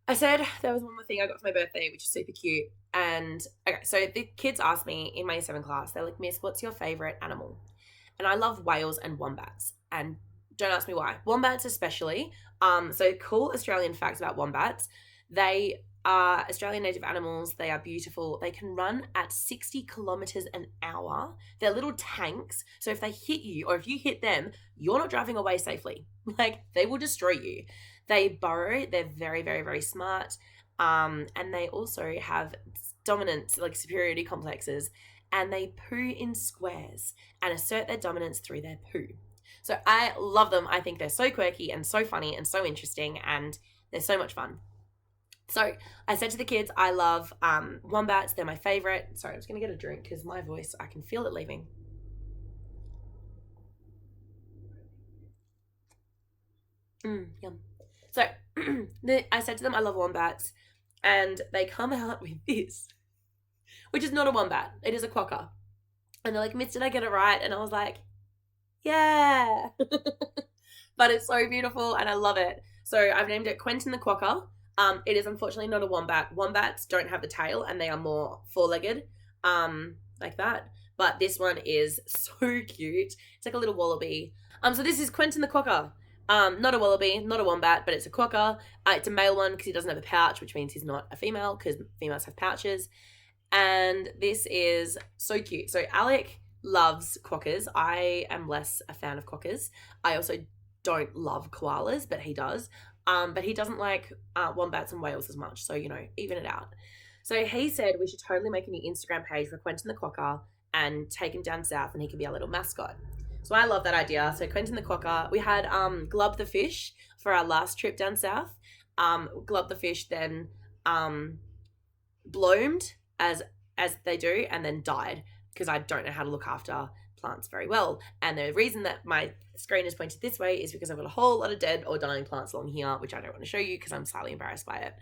I said there was one more thing I got for my birthday, which is super cute. And okay, so the kids asked me in my year 7 class, they're like, "Miss, what's your favorite animal?" And I love whales and wombats. And don't ask me why. Wombats especially. So cool Australian facts about wombats. They are Australian native animals. They are beautiful. They can run at 60 kilometers an hour. They're little tanks. So if they hit you or if you hit them, you're not driving away safely. Like they will destroy you. They burrow. They're very, very, very smart. And they also have dominance, like superiority complexes. And they poo in squares and assert their dominance through their poo. So I love them. I think they're so quirky and so funny and so interesting, and they're so much fun. So I said to the kids, I love wombats. They're my favorite. Sorry, I'm just going to get a drink because my voice, I can feel it leaving. Yum. So I said to them, I love wombats, and they come out with this, which is not a wombat. It is a quokka. And they're like, "Miss, did I get it right?" And I was like, yeah. But it's so beautiful and I love it. So I've named it Quentin the Quokka. It is unfortunately not a wombat. Wombats don't have the tail and they are more four-legged, like that. But this one is so cute. It's like a little wallaby. So this is Quentin the Quokka. Not a wallaby, not a wombat, but it's a quokka. It's a male one because he doesn't have a pouch, which means he's not a female because females have pouches. And this is so cute. So Alec loves quokkas. I am less a fan of quokkas. I also don't love koalas, but he does. But he doesn't like wombats and whales as much. So, you know, even it out. So he said we should totally make a new Instagram page for Quentin the Quokka and take him down south and he can be our little mascot. So I love that idea. So Quentin the Quokka, we had Glub the fish for our last trip down south. Glub the fish then bloomed as they do and then died because I don't know how to look after plants very well. And the reason that my screen is pointed this way is because I've got a whole lot of dead or dying plants along here, which I don't want to show you because I'm slightly embarrassed by it.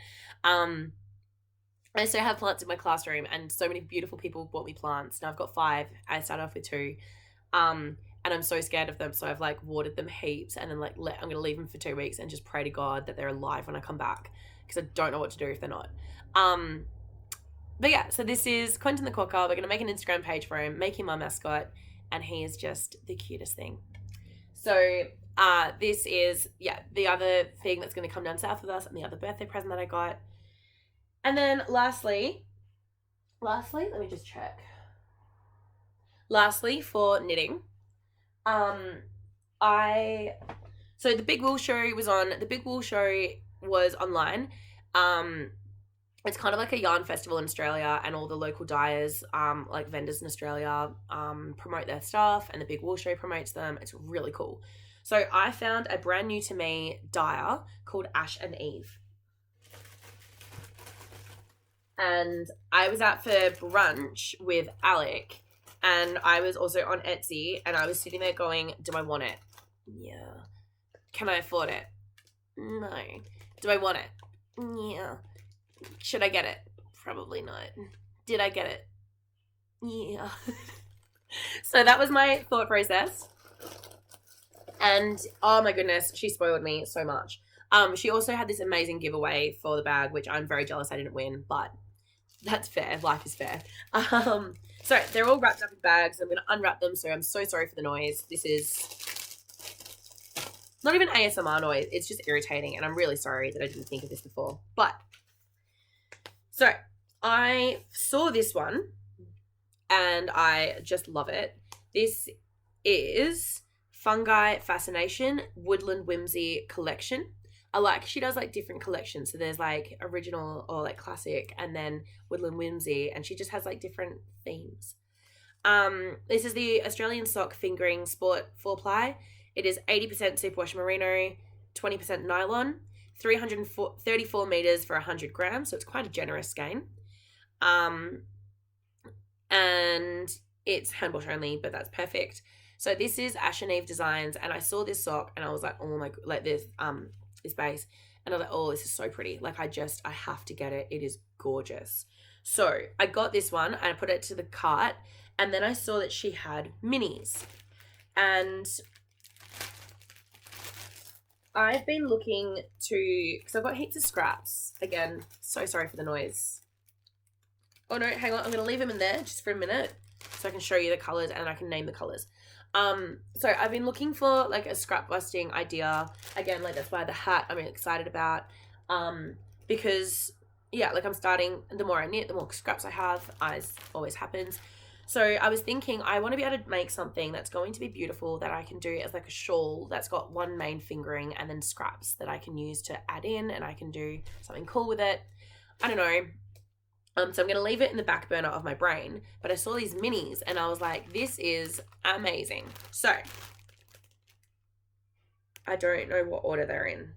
I still have plants in my classroom and so many beautiful people bought me plants. Now I've got 5. I started off with 2. And I'm so scared of them. So I've like watered them heaps and then like I'm going to leave them for 2 weeks and just pray to God that they're alive when I come back because I don't know what to do if they're not. But yeah, so this is Quentin the Quokka. We're going to make an Instagram page for him, make him our mascot, and he is just the cutest thing. So this is, the other thing that's going to come down south with us and the other birthday present that I got. And then lastly, let me just check. Lastly, for knitting, so the Big Wool Show was on. The Big Wool Show was online. It's kind of like a yarn festival in Australia, and all the local dyers, like vendors in Australia, promote their stuff, and the Big Wool Show promotes them. It's really cool. So I found a brand new to me dyer called Ash and Eve. And I was out for brunch with Alec, and I was also on Etsy, and I was sitting there going, do I want it? Yeah. Can I afford it? No. Do I want it? Yeah. Should I get it? Probably not. Did I get it? Yeah. So that was my thought process. And oh my goodness, she spoiled me so much. She also had this amazing giveaway for the bag, which I'm very jealous I didn't win, but that's fair. Life is fair. So they're all wrapped up in bags. I'm going to unwrap them, so I'm so sorry for the noise. This is not even ASMR noise. It's just irritating, and I'm really sorry that I didn't think of this before. But, so I saw this one, and I just love it. This is Fungi Fascination Woodland Whimsy Collection. She does like different collections. So there's like original or like classic, and then Woodland Whimsy, and she just has like different themes. This is the Australian Sock Fingering Sport 4-ply. It is 80% superwash merino, 20% nylon, 334 meters for 100 grams. So it's quite a generous skein. And it's hand wash only, but that's perfect. So this is Ash and Eve Designs, and I saw this sock and I was like, oh my, like this base, and I was like, oh, this is so pretty. Like I have to get it. It is gorgeous. So I got this one and I put it to the cart, and then I saw that she had minis, and I've been looking to, because I've got heaps of scraps. Again, so sorry for the noise. Oh no, hang on, I'm going to leave them in there just for a minute so I can show you the colours and I can name the colours. So I've been looking for like a scrap busting idea. Again, like that's why the hat I'm really excited about. Because yeah, like I'm starting, the more I knit, the more scraps I have, as always happens. So I was thinking I want to be able to make something that's going to be beautiful, that I can do as like a shawl that's got one main fingering and then scraps that I can use to add in, and I can do something cool with it. I don't know. So I'm going to leave it in the back burner of my brain. But I saw these minis and I was like, this is amazing. So I don't know what order they're in.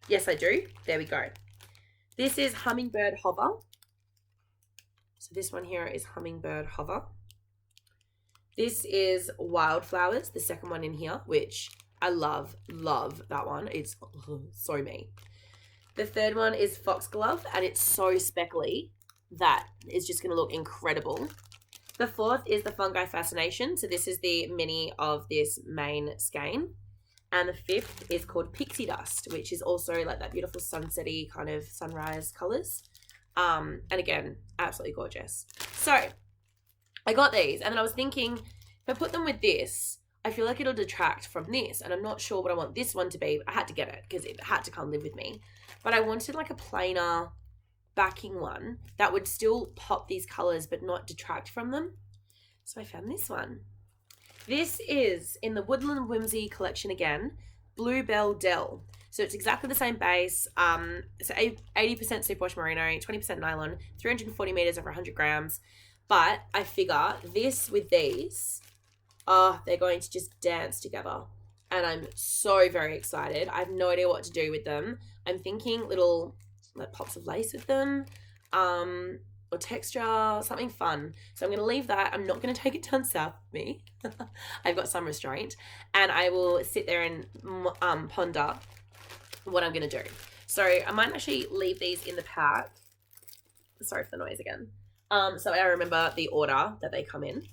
Yes, I do. There we go. This is Hummingbird Hover. So this one here is Hummingbird Hover. This is Wildflowers, the second one in here, which I love that one. It's so me. The third one is Foxglove, and it's so speckly that it's just going to look incredible. The fourth is the Fungi Fascination. So this is the mini of this main skein. And the fifth is called Pixie Dust, which is also like that beautiful sunsetty kind of sunrise colours. And again, absolutely gorgeous. So I got these, and then I was thinking, if I put them with this, I feel like it'll detract from this, and I'm not sure what I want this one to be. I had to get it because it had to come live with me. But I wanted like a plainer backing one that would still pop these colours but not detract from them. So I found this one. This is in the Woodland Whimsy collection again, Bluebell Dell. So it's exactly the same base. So 80% superwash merino, 20% nylon, 340 meters over 100 grams. But I figure this with these, they're going to just dance together. And I'm so very excited. I have no idea what to do with them. I'm thinking little like pops of lace with them, or texture, something fun. So I'm going to leave that. I'm not going to take it down south with me. I've got some restraint. And I will sit there and ponder what I'm going to do. So I might actually leave these in the pack. Sorry for the noise again. So I remember the order that they come in.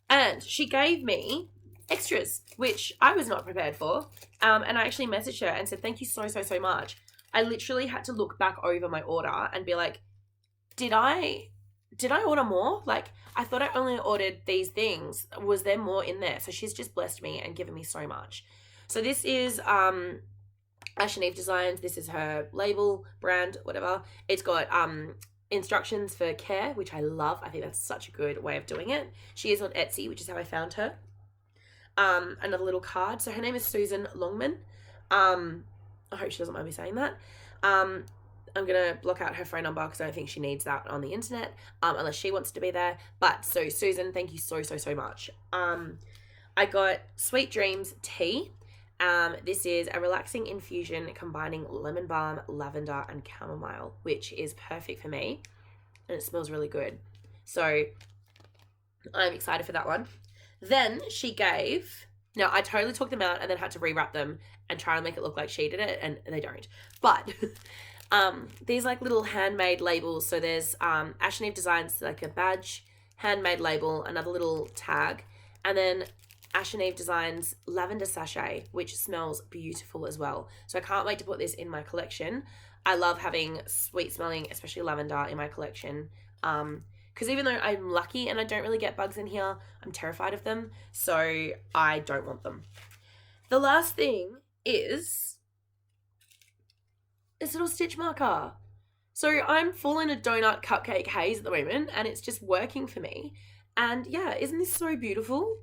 And she gave me extras, which I was not prepared for. And I actually messaged her and said, thank you so much. I literally had to look back over my order and be like, did I order more? Like, I thought I only ordered these things. Was there more in there? So she's just blessed me and given me so much. So this is Ash and Eve Designs. This is her label, brand, whatever. It's got instructions for care, which I love. I think that's such a good way of doing it. She is on Etsy, which is how I found her. Another little card. So her name is Susan Longman. I hope she doesn't mind me saying that. I'm going to block out her phone number because I don't think she needs that on the internet, unless she wants to be there. But so Susan, thank you so much. I got Sweet Dreams tea. This is a relaxing infusion combining lemon balm, lavender, and chamomile, which is perfect for me. And it smells really good. So I'm excited for that one. Then she gave... Now, I totally took them out and then had to rewrap them and try to make it look like she did it, and they don't. But these like little handmade labels. So there's Ash and Eve Designs, like a badge, handmade label, another little tag, and then Ash and Eve Designs lavender sachet, which smells beautiful as well. So I can't wait to put this in my collection. I love having sweet smelling, especially lavender, in my collection. Because even though I'm lucky and I don't really get bugs in here, I'm terrified of them. So I don't want them. The last thing is this little stitch marker. So I'm full in a donut cupcake haze at the moment, and it's just working for me. And yeah, isn't this so beautiful?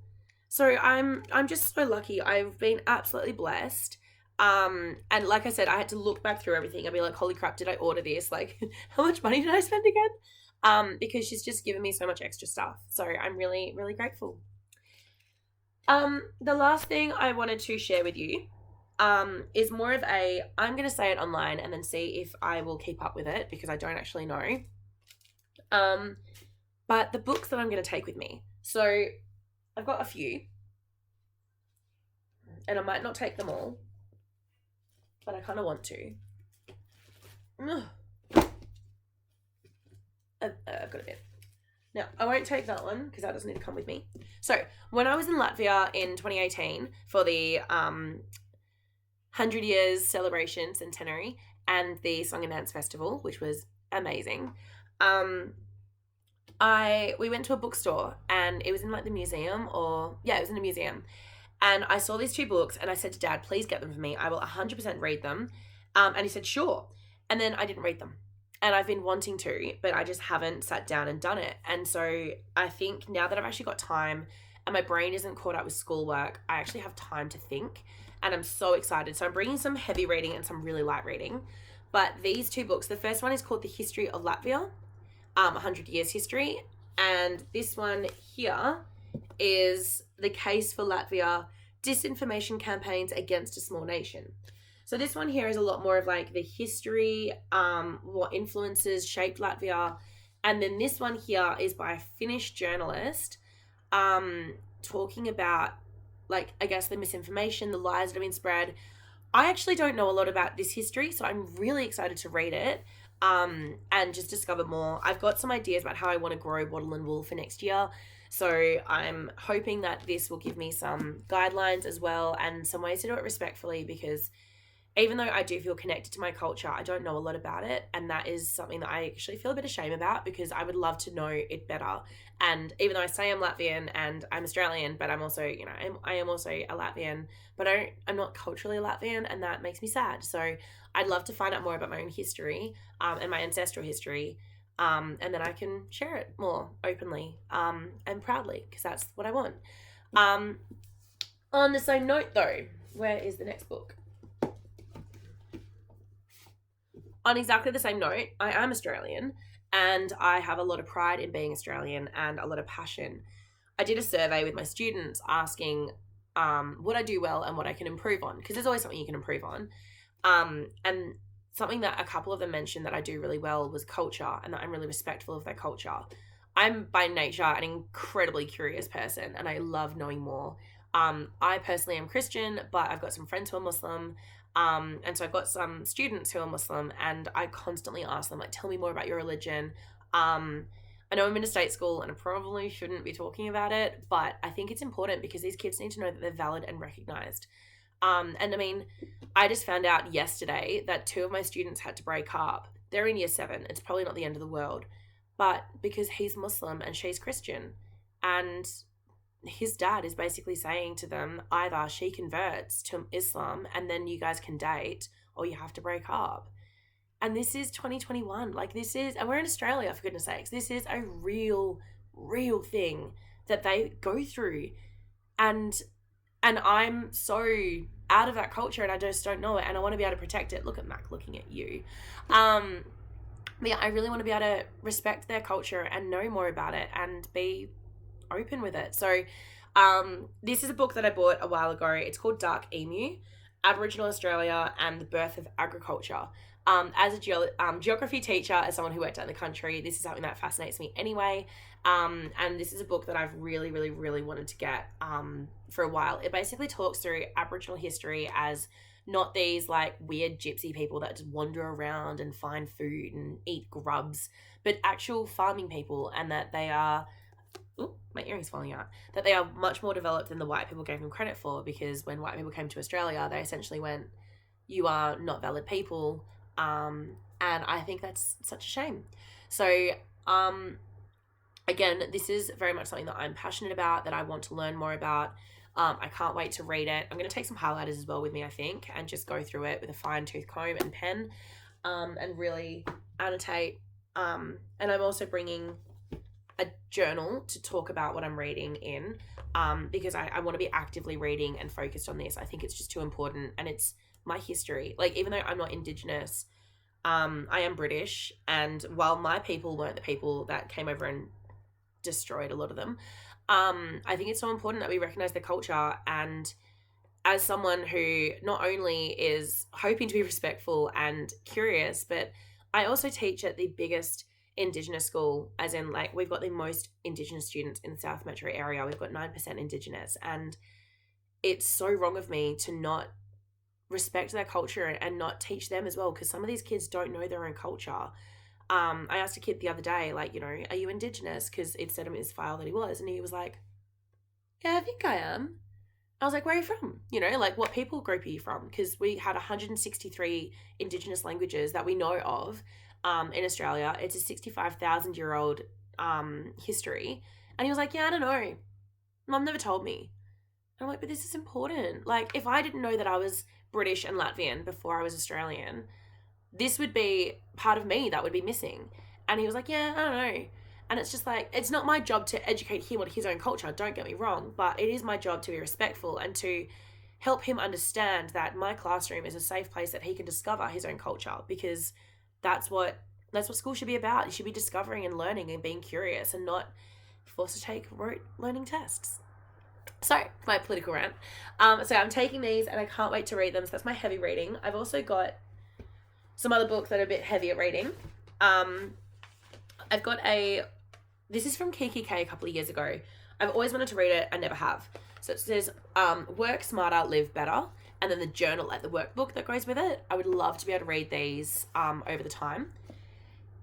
So I'm just so lucky. I've been absolutely blessed. And like I said, I had to look back through everything and be like, holy crap, did I order this? Like, how much money did I spend again? Because she's just given me so much extra stuff. So I'm really, really grateful. The last thing I wanted to share with you is more of a, I'm going to say it online and then see if I will keep up with it because I don't actually know. But the books that I'm going to take with me. So I've got a few and I might not take them all, but I kind of want to. I've got a bit. Now, I won't take that one because that doesn't need to come with me. So, when I was in Latvia in 2018 for the 100 years celebration centenary and the Song and Dance Festival, which was amazing, we went to a bookstore and it was in like the museum it was in a museum. And I saw these two books and I said to Dad, please get them for me. I will 100% read them. And he said, sure. And then I didn't read them. And I've been wanting to, but I just haven't sat down and done it. And so I think now that I've actually got time and my brain isn't caught up with schoolwork, I actually have time to think. And I'm so excited. So I'm bringing some heavy reading and some really light reading. But these two books, the first one is called The History of Latvia, 100 Years History. And this one here is The Case for Latvia, Disinformation Campaigns Against a Small Nation. So this one here is a lot more of like the history, what influences shaped Latvia. And then this one here is by a Finnish journalist talking about like, I guess the misinformation, the lies that have been spread. I actually don't know a lot about this history, so I'm really excited to read it and just discover more. I've got some ideas about how I want to grow wattle and wool for next year. So I'm hoping that this will give me some guidelines as well and some ways to do it respectfully, because even though I do feel connected to my culture, I don't know a lot about it. And that is something that I actually feel a bit ashamed about because I would love to know it better. And even though I say I'm Latvian and I'm Australian, but I'm also, I am also a Latvian, but I'm not culturally Latvian, and that makes me sad. So I'd love to find out more about my own history and my ancestral history. And then I can share it more openly and proudly, because that's what I want. On the same note though, where is the next book? On exactly the same note, I am Australian and I have a lot of pride in being Australian and a lot of passion. I did a survey with my students asking what I do well and what I can improve on, because there's always something you can improve on. And something that a couple of them mentioned that I do really well was culture, and that I'm really respectful of their culture. I'm by nature an incredibly curious person and I love knowing more. I personally am Christian, but I've got some friends who are Muslim. And so I've got some students who are Muslim, and I constantly ask them, like, tell me more about your religion. I know I'm in a state school and I probably shouldn't be talking about it, but I think it's important because these kids need to know that they're valid and recognized. And I mean, I just found out yesterday that 2 of my students had to break up. They're in year 7. It's probably not the end of the world, but because he's Muslim and she's Christian, and his dad is basically saying to them, either she converts to Islam and then you guys can date, or you have to break up. And this is 2021. Like, this is, and we're in Australia, for goodness sakes. This is a real thing that they go through. And I'm so out of that culture and I just don't know it. And I want to be able to protect it. Look at Mac looking at you. But yeah, I really want to be able to respect their culture and know more about it and be open with it. So this is a book that I bought a while ago. It's called Dark Emu, Aboriginal Australia and the Birth of Agriculture. As a geography teacher, as someone who worked out in the country, this is something that fascinates me anyway. And this is a book that I've really wanted to get for a while. It basically talks through Aboriginal history as not these like weird gypsy people that just wander around and find food and eat grubs, but actual farming people, and that they are, ooh, my earring's falling out, that they are much more developed than the white people gave them credit for, because when white people came to Australia, they essentially went, you are not valid people. And I think that's such a shame. So, again, this is very much something that I'm passionate about, that I want to learn more about. I can't wait to read it. I'm going to take some highlighters as well with me, I think, and just go through it with a fine-tooth comb and pen, and really annotate. And I'm also bringing a journal to talk about what I'm reading in, because I want to be actively reading and focused on this. I think it's just too important, and it's my history. Like, even though I'm not Indigenous, I am British, and while my people weren't the people that came over and destroyed a lot of them, I think it's so important that we recognize the culture. And as someone who not only is hoping to be respectful and curious, but I also teach at the biggest Indigenous school, as in, like, we've got the most Indigenous students in the South Metro area. We've got 9% Indigenous, and it's so wrong of me to not respect their culture and not teach them as well, because some of these kids don't know their own culture. I asked a kid the other day, like, you know, are you Indigenous? Because it said in his file that he was, and he was like, yeah, I think I am. I was like, where are you from? You know, like, what people group are you from? Because we had 163 Indigenous languages that we know of in Australia. It's a 65,000-year-old history. And he was like, yeah, I don't know. Mum never told me. And I'm like, but this is important. Like, if I didn't know that I was British and Latvian before I was Australian, this would be part of me that would be missing. And he was like, yeah, I don't know. And it's just like, it's not my job to educate him on his own culture, don't get me wrong, but it is my job to be respectful and to help him understand that my classroom is a safe place that he can discover his own culture, because that's what school should be about. You should be discovering and learning and being curious, and not forced to take rote learning tests. So, my political rant. So I'm taking these and I can't wait to read them. So that's my heavy reading. I've also got some other books that are a bit heavier reading. I've got this is from Kiki K a couple of years ago. I've always wanted to read it. I never have. So it says, work smarter, live better. And then the journal, like the workbook that goes with it. I would love to be able to read these over the time.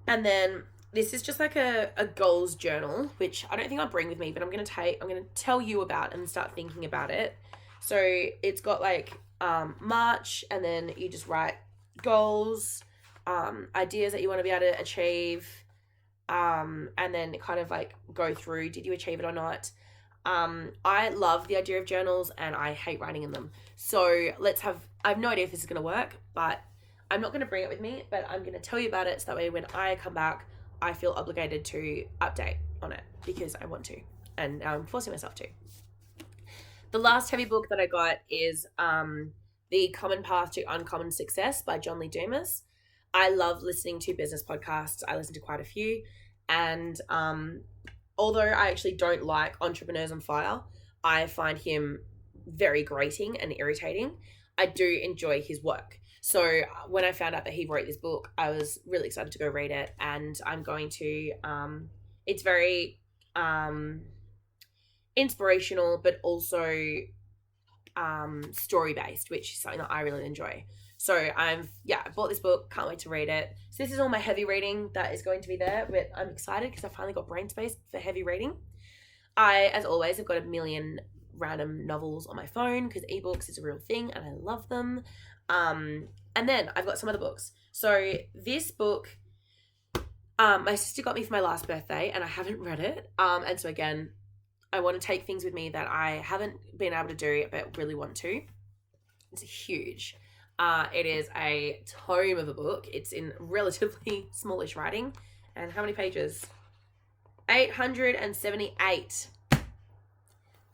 And then this is just like a goals journal, which I don't think I'll bring with me, but I'm going to tell you about and start thinking about it. So it's got like March, and then you just write goals, ideas that you want to be able to achieve, and then kind of like go through, did you achieve it or not? I love the idea of journals, and I hate writing in them. So I have no idea if this is going to work, but I'm not going to bring it with me, but I'm going to tell you about it, so that way when I come back, I feel obligated to update on it, because I want to, and I'm forcing myself to. The last heavy book that I got is The Common Path to Uncommon Success by John Lee Dumas. I love listening to business podcasts. I listen to quite a few, and although I actually don't like Entrepreneurs on Fire, I find him very grating and irritating. I do enjoy his work. So when I found out that he wrote this book, I was really excited to go read it, and I'm going to, it's very inspirational, but also story-based, which is something that I really enjoy. So I bought this book, can't wait to read it. So this is all my heavy reading that is going to be there, but I'm excited because I finally got brain space for heavy reading. I, as always, have got a million random novels on my phone because ebooks is a real thing and I love them. And then I've got some other books. So this book, my sister got me for my last birthday and I haven't read it. And so again, I want to take things with me that I haven't been able to do but really want to. It's huge. It is a tome of a book. It's in relatively smallish writing. And how many pages? 878. So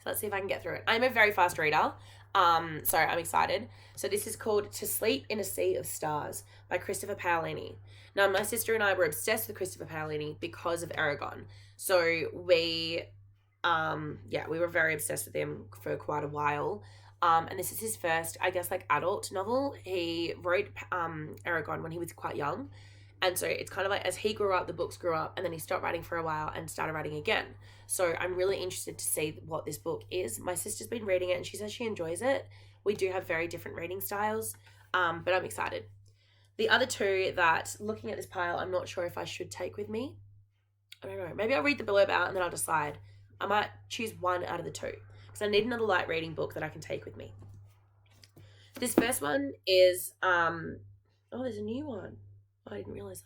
let's see if I can get through it. I'm a very fast reader, so I'm excited. So this is called To Sleep in a Sea of Stars by Christopher Paolini. Now, my sister and I were obsessed with Christopher Paolini because of Aragon. So we were very obsessed with him for quite a while. And this is his first, I guess, like adult novel. He wrote Aragon when he was quite young. And so it's kind of like as he grew up, the books grew up, and then he stopped writing for a while and started writing again. So I'm really interested to see what this book is. My sister's been reading it and she says she enjoys it. We do have very different reading styles, but I'm excited. The other two that, looking at this pile, I'm not sure if I should take with me. I don't know. Maybe I'll read the blurb out and then I'll decide. I might choose one out of the two because I need another light reading book that I can take with me. This first one is, there's a new one. I didn't realize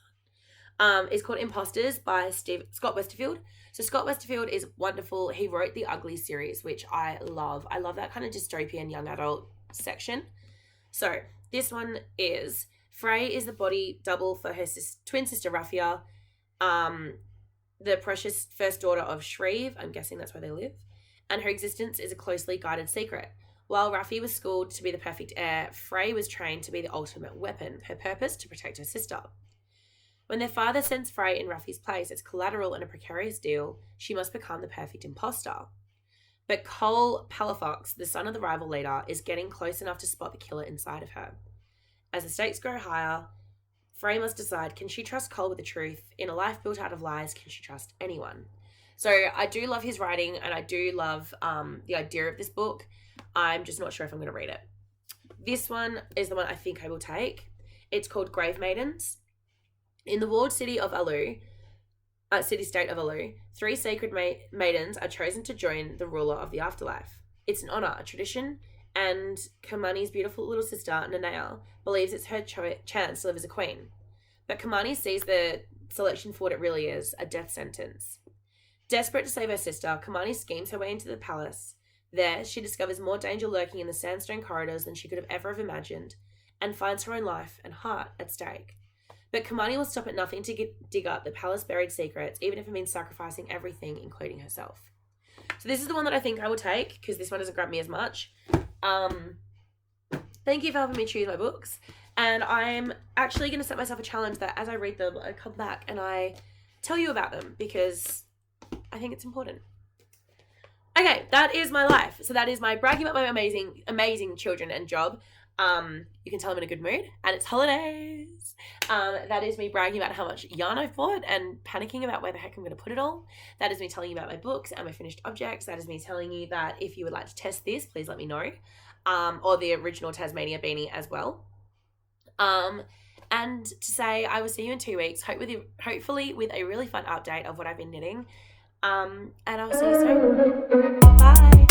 that. It's called Imposters by Scott Westerfield. So Scott Westerfield is wonderful. He wrote the Ugly series, which I love. I love that kind of dystopian young adult section. So this one is Frey is the body double for her twin sister Raffia, the precious first daughter of Shreve. I'm guessing that's where they live. And her existence is a closely guarded secret. While Raffy was schooled to be the perfect heir, Frey was trained to be the ultimate weapon, her purpose to protect her sister. When their father sends Frey in Raffy's place as collateral in a precarious deal, she must become the perfect imposter. But Cole Palafox, the son of the rival leader, is getting close enough to spot the killer inside of her. As the stakes grow higher, Frey must decide, can she trust Cole with the truth? In a life built out of lies, can she trust anyone? So I do love his writing and I do love the idea of this book. I'm just not sure if I'm going to read it. This one is the one I think I will take. It's called Grave Maidens. In the walled city of Alu, city-state of Alu, 3 sacred maidens are chosen to join the ruler of the afterlife. It's an honor, a tradition, and Kamani's beautiful little sister, Nanea, believes it's her chance to live as a queen. But Kamani sees the selection for what it really is, a death sentence. Desperate to save her sister, Kamani schemes her way into the palace. There, she discovers more danger lurking in the sandstone corridors than she could have ever imagined, and finds her own life and heart at stake. But Kamani will stop at nothing to dig up the palace-buried secrets, even if it means sacrificing everything, including herself. So this is the one that I think I will take, because this one doesn't grab me as much. Thank you for helping me choose my books. And I'm actually going to set myself a challenge that as I read them, I come back and I tell you about them, because I think it's important. Okay, that is my life. So that is my bragging about my amazing, amazing children and job. You can tell I'm in a good mood and it's holidays. That is me bragging about how much yarn I've bought and panicking about where the heck I'm going to put it all. That is me telling you about my books and my finished objects. That is me telling you that if you would like to test this, please let me know. Or the original Tasmania beanie as well. And to say I will see you in 2 weeks, hopefully with a really fun update of what I've been knitting. And I will see you soon. Bye.